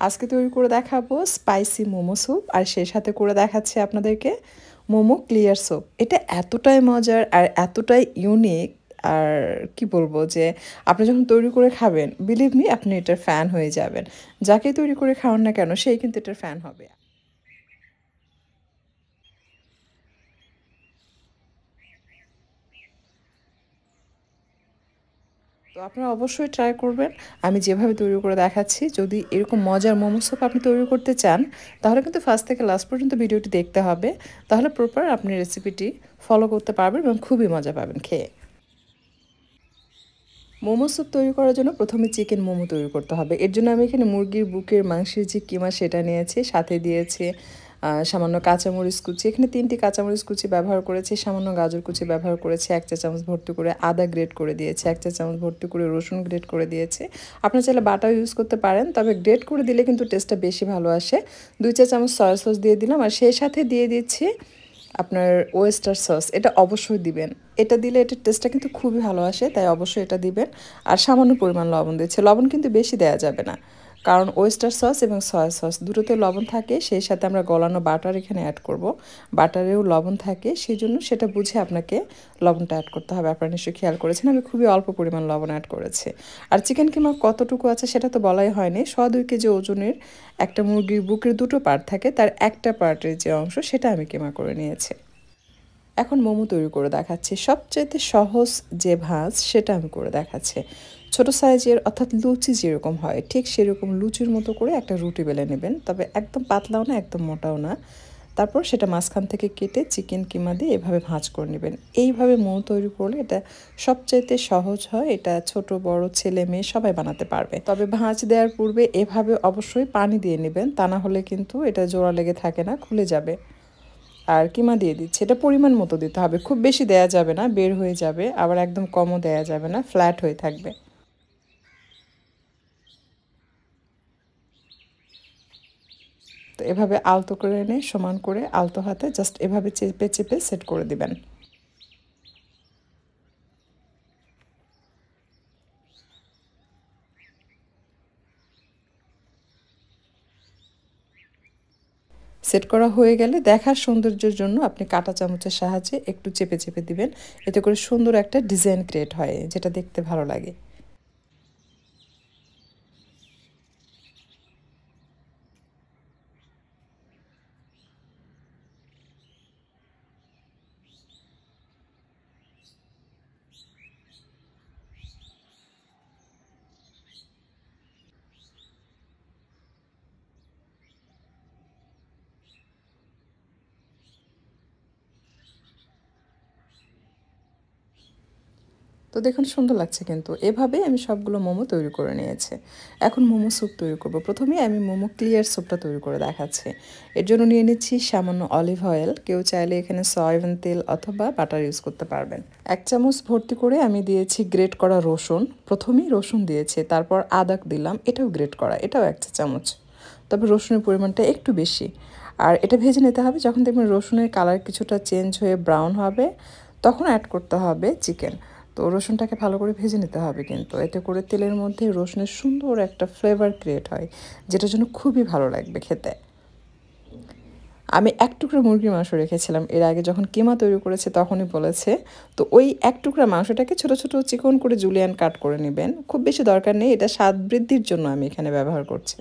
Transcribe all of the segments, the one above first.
আজকে তৈরি করে দেখাবো স্পাইসি মোমো স্যুপ আর সেই সাথে করে দেখাচ্ছি আপনাদেরকে মোমো ক্লিয়ার স্যুপ। এটা এতটাই মজার আর এতটাই ইউনিক আর কি বলবো যে আপনি যখন তৈরি করে খাবেন বিলিভ মি আপনি এটার ফ্যান হয়ে যাবেন। যাকেই তৈরি করে খাওয়ান না কেন সেই কিন্তু এটার ফ্যান হবে। তো আপনারা অবশ্যই ট্রাই করবেন। আমি যেভাবে তৈরি করে দেখাচ্ছি, যদি এরকম মজার মোমো স্যুপ আপনি তৈরি করতে চান, তাহলে কিন্তু ফার্স্ট থেকে লাস্ট পর্যন্ত ভিডিওটি দেখতে হবে। তাহলে প্রপার আপনি রেসিপিটি ফলো করতে পারবেন এবং খুবই মজা পাবেন খেয়ে। মোমো স্যুপ তৈরি করার জন্য প্রথমে চিকেন মোমো তৈরি করতে হবে। এর জন্য আমি এখানে মুরগির বুকের মাংসের যে কিমা সেটা নিয়েছি, সাথে দিয়েছি সামান্য কাঁচামরিচ কুচি। এখানে ৩টি কাঁচামরিচ কুচি ব্যবহার করেছি, সামান্য গাজর কুচি ব্যবহার করেছি, ১ চা চামচ ভর্তি করে আদা গ্রেট করে দিয়েছি, ১ চা চামচ ভর্তি করে রসুন গ্রেট করে দিয়েছি। আপনারা চাইলে বাটাও ইউজ করতে পারেন, তবে গ্রেট করে দিলে কিন্তু টেস্টটা বেশি ভালো আসে। ২ চা চামচ সয়া সস দিয়ে দিলাম আর সেই সাথে দিয়ে দিচ্ছি আপনার ওয়েস্টার সস। এটা অবশ্যই দিবেন। এটা দিলে এটার টেস্টটা কিন্তু খুবই ভালো আসে, তাই অবশ্যই এটা দিবেন। আর সামান্য পরিমাণ লবণ দিচ্ছে। লবণ কিন্তু বেশি দেওয়া যাবে না, কারণ ওয়েস্টার সস এবং সয়া সস দুটোতে লবণ থাকে। সেই সাথে আমরা গলানো বাটার এখানে অ্যাড করব, বাটারেও লবণ থাকে, সেই জন্য সেটা বুঝে আপনাকে লবণটা অ্যাড করতে হবে। আপনারা নিশ্চয়ই খেয়াল করেছেন আমি খুবই অল্প পরিমাণ লবণ অ্যাড করেছি। আর চিকেন কিমা কতটুকু আছে সেটা তো বলাই হয়নি। 2.5 কেজি ওজনের একটা মুরগির বুকের দুটো পার্ট থাকে, তার একটা পার্টের যে অংশ সেটা আমি কিমা করে নিয়েছি। এখন মোমো তৈরি করে দেখাচ্ছি। সবচাইতে সহজ যে ভাঁজ সেটা আমি করে দেখাচ্ছি। ছোট সাইজের অর্থাৎ লুচি যেরকম হয় ঠিক সেরকম লুচির মতো করে একটা রুটি বেলে নেবেন, তবে একদম পাতলাও না একদম মোটাও না। তারপর সেটা মাঝখান থেকে কেটে চিকেন কিমা দিয়ে এভাবে ভাঁজ করে নেবেন। এইভাবে মোমো তৈরি করলে এটা সবচাইতে সহজ হয়। এটা ছোট বড় ছেলে মেয়ে সবাই বানাতে পারবে। তবে ভাঁজ দেওয়ার পূর্বে এভাবে অবশ্যই পানি দিয়ে নেবেন, তা না হলে কিন্তু এটা জোড়া লেগে থাকে না, খুলে যাবে। আর কিমা দিয়ে দিচ্ছি, এটা পরিমাণ মতো দিতে হবে, খুব বেশি দেয়া যাবে না, বের হয়ে যাবে। আবার একদম কমও দেয়া যাবে না, ফ্ল্যাট হয়ে থাকবে। তো এভাবে আলতো করে এনে সমান করে আলতো হাতে জাস্ট এভাবে চেপে চেপে সেট করে দিবেন। সেট করা হয়ে গেলে দেখার সৌন্দর্যের জন্য আপনি কাঁটা চামচের সাহায্যে একটু চেপে চেপে দিবেন। এতে করে সুন্দর একটা ডিজাইন ক্রিয়েট হয়, যেটা দেখতে ভালো লাগে। তো দেখুন সুন্দর লাগছে কিন্তু। এভাবেই আমি সবগুলো মোমো তৈরি করে নিয়েছি। এখন মোমো স্যুপ তৈরি করব। প্রথমেই আমি মোমো ক্লিয়ার স্যুপটা তৈরি করে দেখাচ্ছি। এর জন্য নিয়ে নিচ্ছি সামান্য অলিভ অয়েল। কেউ চাইলে এখানে সয়াবিন তেল অথবা বাটার ইউজ করতে পারবেন। ১ চামচ ভর্তি করে আমি দিয়েছি গ্রেট করা রসুন। প্রথমেই রসুন দিয়েছি, তারপর আদা দিলাম, এটাও গ্রেট করা, এটাও ১ চা চামচ। তবে রসুনের পরিমাণটা একটু বেশি। আর এটা ভেজে নিতে হবে। যখন দেখবেন রসুনের কালার কিছুটা চেঞ্জ হয়ে ব্রাউন হবে, তখন অ্যাড করতে হবে চিকেন। তো রসুনটাকে ভালো করে ভেজে নিতে হবে কিন্তু, এতে করে তেলের মধ্যে রসুনের সুন্দর একটা ফ্লেভার ক্রিয়েট হয়, যেটার জন্য খুবই ভালো লাগবে খেতে। আমি ১ টুকরা মুরগির মাংস রেখেছিলাম এর আগে যখন কিমা তৈরি করেছে তখনই বলেছে। তো ওই ১ টুকরা মাংসটাকে ছোট ছোট চিকন করে জুলিয়ান কাট করে নেবেন। খুব বেশি দরকার নেই, এটা স্বাদ বৃদ্ধির জন্য আমি এখানে ব্যবহার করছি।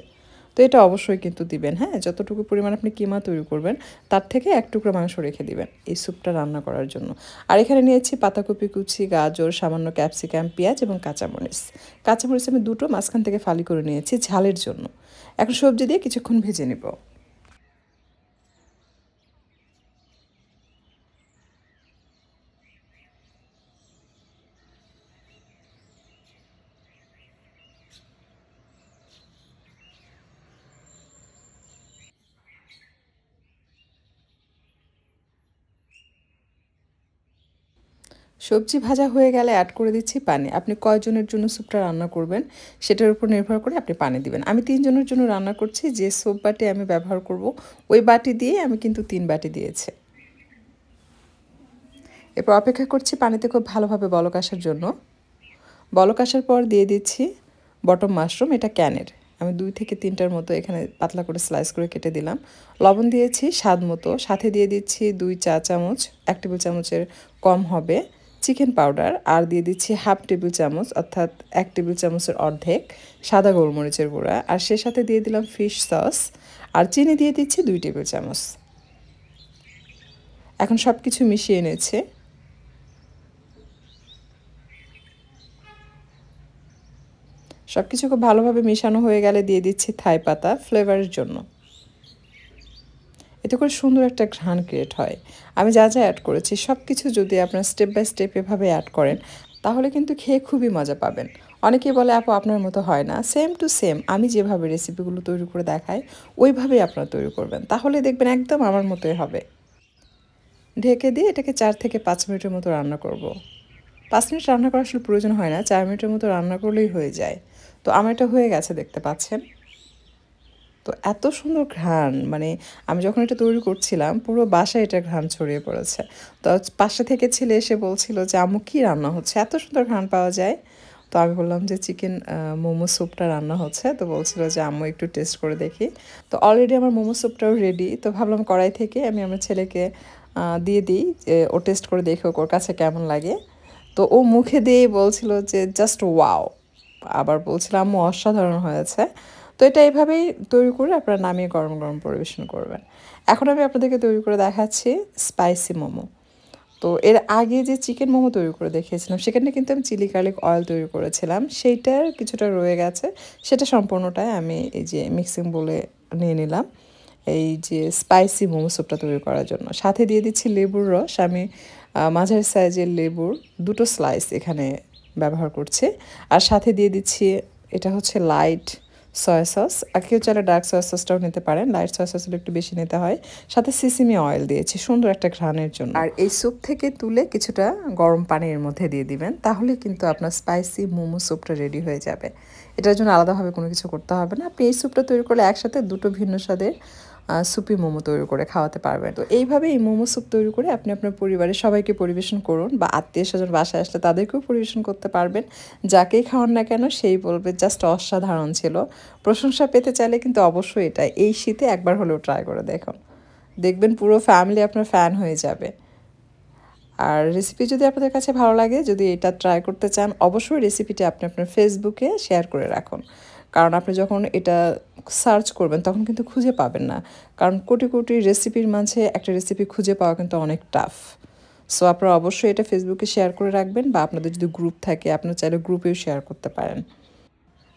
তো এটা অবশ্যই কিন্তু দিবেন, হ্যাঁ, যতটুকু পরিমাণ আপনি কিমা তৈরি করবেন তার থেকে ১ টুকরা মাংস রেখে দিবেন এই স্যুপটা রান্না করার জন্য। আর এখানে নিয়েছি পাতাকপি কুচি, গাজর, সামান্য ক্যাপসিকাম, পেঁয়াজ এবং কাঁচামরিচ। কাঁচামরিচ আমি দুটো মাঝখান থেকে ফালি করে নিয়েছি ঝালের জন্য। এখন সবজি দিয়ে কিছুক্ষণ ভেজে নিব। সবজি ভাজা হয়ে গেলে অ্যাড করে দিচ্ছি পানি। আপনি কয়জনের জন্য স্যুপটা রান্না করবেন সেটার উপর নির্ভর করে আপনি পানি দিবেন। আমি ৩ জনের জন্য রান্না করছি, যে স্যুপ বাটি আমি ব্যবহার করব ওই বাটি দিয়ে আমি কিন্তু ৩ বাটি দিয়েছি। এরপর অপেক্ষা করছি পানিতে খুব ভালোভাবে বলক আসার জন্য। বলক আসার পর দিয়ে দিচ্ছি বটম মাশরুম, এটা ক্যানের। আমি 2 থেকে 3টার মতো এখানে পাতলা করে স্লাইস করে কেটে দিলাম। লবণ দিয়েছি স্বাদ মতো, সাথে দিয়ে দিচ্ছি 2 চা চামচ, 1 টেবিল চামচের কম হবে চিকেন পাউডার, আর দিয়ে দিচ্ছি হাফ টেবিল চামচ অর্থাৎ 1 টেবিল চামচের অর্ধেক সাদা গোলমরিচের গুঁড়া, আর সে সাথে দিয়ে দিলাম ফিশ সস, আর চিনি দিয়ে দিচ্ছি 2 টেবিল চামচ। এখন সব কিছু মিশিয়ে নিয়েছে। সব কিছু খুব ভালোভাবে মেশানো হয়ে গেলে দিয়ে দিচ্ছি থাই পাতা ফ্লেভারের জন্য। এতে করে সুন্দর একটা ঘ্রাণ ক্রিয়েট হয়। আমি যা যা অ্যাড করেছি সব কিছু যদি আপনার স্টেপ বাই স্টেপ এভাবে অ্যাড করেন তাহলে কিন্তু খেয়ে খুবই মজা পাবেন। অনেকেই বলে আপু আপনার মতো হয় না, সেম টু সেম আমি যেভাবে রেসিপিগুলো তৈরি করে দেখাই ওইভাবেই আপনারা তৈরি করবেন, তাহলে দেখবেন একদম আমার মতোই হবে। ঢেকে দিয়ে এটাকে 4 থেকে 5 মিনিটের মতো রান্না করব। 5 মিনিট রান্না করার আসলে প্রয়োজন হয় না, 4 মিনিটের মতো রান্না করলেই হয়ে যায়। তো আমার এটা হয়ে গেছে দেখতে পাচ্ছেন। তো এত সুন্দর ঘ্রাণ, মানে আমি যখন এটা তৈরি করছিলাম পুরো বাসায় এটা ঘ্রাণ ছড়িয়ে পড়েছে। তো পাশে থেকে ছেলে এসে বলছিল যে আম্মু কী রান্না হচ্ছে, এত সুন্দর ঘ্রাণ পাওয়া যায়। তো আমি বললাম যে চিকেন মোমো স্যুপটা রান্না হচ্ছে। তো বলছিল যে আম্মু একটু টেস্ট করে দেখি। তো অলরেডি আমার মোমো স্যুপটাও রেডি। তো ভাবলাম কড়াই থেকে আমি আমার ছেলেকে দিয়ে দিই যে ও টেস্ট করে দেখে ওর কাছে কেমন লাগে। তো ও মুখে দিয়েই বলছিল যে জাস্ট ওয়াও, আবার বলছিলাম আম্মু অসাধারণ হয়েছে। তো এটা এভাবেই তৈরি করে আপনারা নামিয়ে গরম গরম পরিবেশন করবেন। এখন আমি আপনাদেরকে তৈরি করে দেখাচ্ছি স্পাইসি মোমো। তো এর আগে যে চিকেন মোমো তৈরি করে দেখিয়েছিলাম সেখানে কিন্তু আমি চিলি গার্লিক অয়েল তৈরি করেছিলাম, সেইটার কিছুটা রয়ে গেছে। সেটা সম্পূর্ণটাই আমি এই যে মিক্সিং বলে নিয়ে নিলাম এই যে স্পাইসি মোমো স্যুপটা তৈরি করার জন্য। সাথে দিয়ে দিচ্ছি লেবুর রস। আমি মাঝারি সাইজের লেবুর 2টো স্লাইস এখানে ব্যবহার করছি, আর সাথে দিয়ে দিচ্ছি এটা হচ্ছে লাইট সয়া সস, আর কেউ চাইলে ডার্ক সয়া সসটাও নিতে পারেন, লাইট সয়া সসটা একটু বেশি নিতে হয়। সাথে সিসিমি অয়েল দিয়েছি সুন্দর একটা ঘ্রাণের জন্য। আর এই স্যুপ থেকে তুলে কিছুটা গরম পানির মধ্যে দিয়ে দিবেন, তাহলে কিন্তু আপনার স্পাইসি মোমো স্যুপটা রেডি হয়ে যাবে। এটার জন্য আলাদাভাবে কোনো কিছু করতে হবে না। আপনি এই স্যুপটা তৈরি করলে একসাথে 2টো ভিন্ন স্বাদের সুপি মোমো তৈরি করে খাওয়াতে পারবেন। তো এইভাবে এই মোমো স্যুপ তৈরি করে আপনি আপনার পরিবারের সবাইকে পরিবেশন করুন, বা আত্মীয় স্বজন বাসায় আসলে তাদেরকেও পরিবেশন করতে পারবেন। যাকেই খাওয়ান না কেন সেই বলবে জাস্ট অসাধারণ ছিল। প্রশংসা পেতে চাইলে কিন্তু অবশ্যই এটা এই শীতে একবার হলেও ট্রাই করে দেখুন, দেখবেন পুরো ফ্যামিলি আপনার ফ্যান হয়ে যাবে। আর রেসিপি যদি আপনাদের কাছে ভালো লাগে, যদি এটা ট্রাই করতে চান, অবশ্যই রেসিপিটি আপনি আপনার ফেসবুকে শেয়ার করে রাখুন। কারণ আপনি যখন এটা সার্চ করবেন তখন কিন্তু খুঁজে পাবেন না, কারণ কোটি কোটি রেসিপির মাঝে একটা রেসিপি খুঁজে পাওয়া কিন্তু অনেক টাফ। সো আপনারা অবশ্যই এটা ফেসবুকে শেয়ার করে রাখবেন, বা আপনাদের যদি গ্রুপ থাকে আপনারা চাইলে গ্রুপেও শেয়ার করতে পারেন।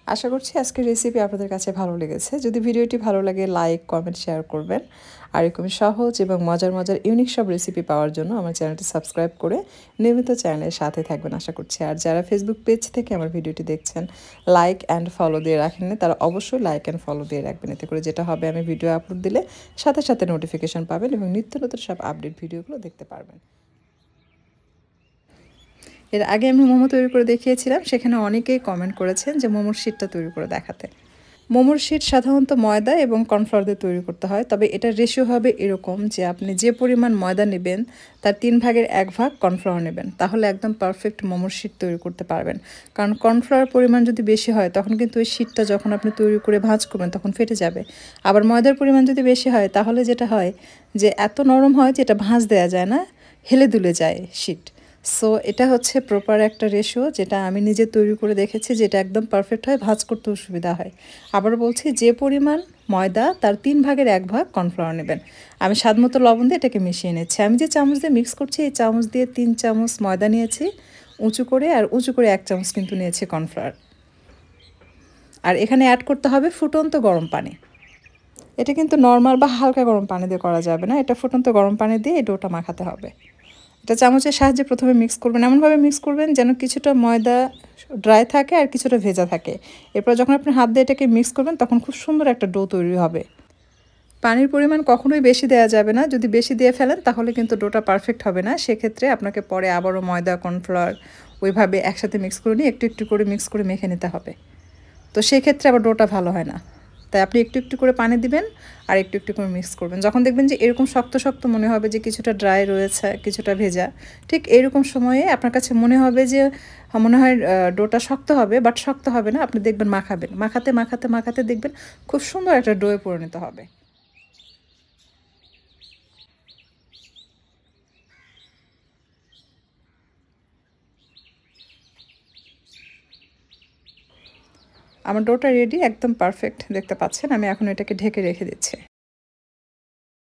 আশা করছি আজকের রেসিপি আপনাদের কাছে ভালো লেগেছে। যদি ভিডিওটি ভালো লাগে লাইক কমেন্ট শেয়ার করবেন, আর এরকম সহজ এবং মজার মজার ইউনিক সব রেসিপি পাওয়ার জন্য আমার চ্যানেলটি সাবস্ক্রাইব করে নিয়মিত চ্যানেলের সাথে থাকবেন আশা করছি। আর যারা ফেসবুক পেজ থেকে আমার ভিডিওটি দেখছেন লাইক অ্যান্ড ফলো দিয়ে রাখেননি, তারা অবশ্যই লাইক অ্যান্ড ফলো দিয়ে রাখবেন। এতে করে যেটা হবে আমি ভিডিও আপলোড দিলে সাথে সাথে নোটিফিকেশন পাবেন এবং নিত্য নতুন সব আপডেট ভিডিওগুলো দেখতে পারবেন। এর আগে আমি মোমো তৈরি করে দেখিয়েছিলাম, সেখানে অনেকেই কমেন্ট করেছেন যে মোমোর শিটটা তৈরি করে দেখাতে। মোমোর শিট সাধারণত ময়দা এবং কর্নফ্লাওয়ার দিয়ে তৈরি করতে হয়, তবে এটার রেশিও হবে এরকম যে আপনি যে পরিমাণ ময়দা নেবেন তার 3 ভাগের 1 ভাগ কর্নফ্লাওয়ার নেবেন, তাহলে একদম পারফেক্ট মোমোর শিট তৈরি করতে পারবেন। কারণ কর্নফ্লাওয়ার পরিমাণ যদি বেশি হয় তখন কিন্তু ওই শিটটা যখন আপনি তৈরি করে ভাঁজ করবেন তখন ফেটে যাবে। আবার ময়দার পরিমাণ যদি বেশি হয় তাহলে যেটা হয় যে এত নরম হয় যে এটা ভাঁজ দেওয়া যায় না, হেলে দুলে যায় শিট। সো এটা হচ্ছে প্রপার একটা রেশিও, যেটা আমি নিজে তৈরি করে দেখেছি, যেটা একদম পারফেক্ট হয়, ভাঁজ করতেও সুবিধা হয়। আবার বলছি যে পরিমাণ ময়দা তার 3 ভাগের 1 ভাগ কর্নফ্লাওয়ার নেবেন। আমি স্বাদমতো লবণ দিয়ে এটাকে মিশিয়ে নিচ্ছি। আমি যে চামচ দিয়ে মিক্স করছি এই চামচ দিয়ে 3 চামচ ময়দা নিয়েছি উঁচু করে, আর উঁচু করে 1 চামচ কিন্তু নিয়েছি কর্নফ্লাওয়ার। আর এখানে অ্যাড করতে হবে ফুটন্ত গরম পানি। এটা কিন্তু নর্মাল বা হালকা গরম পানি দিয়ে করা যাবে না, এটা ফুটন্ত গরম পানি দিয়ে এই ডোটা মাখাতে হবে। এটা চামচের সাহায্যে প্রথমে মিক্স করবেন, এমনভাবে মিক্স করবেন যেন কিছুটা ময়দা ড্রাই থাকে আর কিছুটা ভেজা থাকে। এরপর যখন আপনি হাত দিয়ে এটাকে মিক্স করবেন তখন খুব সুন্দর একটা ডো তৈরি হবে। পানির পরিমাণ কখনোই বেশি দেওয়া যাবে না, যদি বেশি দিয়ে ফেলেন তাহলে কিন্তু ডোটা পারফেক্ট হবে না। সেক্ষেত্রে আপনাকে পরে আবারও ময়দা কর্নফ্লাওয়ার ওইভাবে একসাথে মিক্স করে নিয়ে একটু একটু করে মিক্স করে মেখে নিতে হবে। তো সেক্ষেত্রে আবার ডোটা ভালো হয় না। তাই আপনি একটু একটু করে পানি দিবেন আর একটু একটু করে মিক্স করবেন। যখন দেখবেন যে এরকম শক্ত শক্ত মনে হবে যে কিছুটা ড্রাই রয়েছে কিছুটা ভেজা, ঠিক এরকম সময়ে আপনার কাছে মনে হবে যে মনে হয় ডোটা শক্ত হবে, বাট শক্ত হবে না। আপনি দেখবেন মাখাবেন, মাখাতে মাখাতে মাখাতে দেখবেন খুব সুন্দর একটা ডোয়ে পরিণত হবে। আমার ডোটা রেডি, একদম পারফেক্ট দেখতে পাচ্ছেন। আমি এখন এটাকে ঢেকে রেখে দিচ্ছি।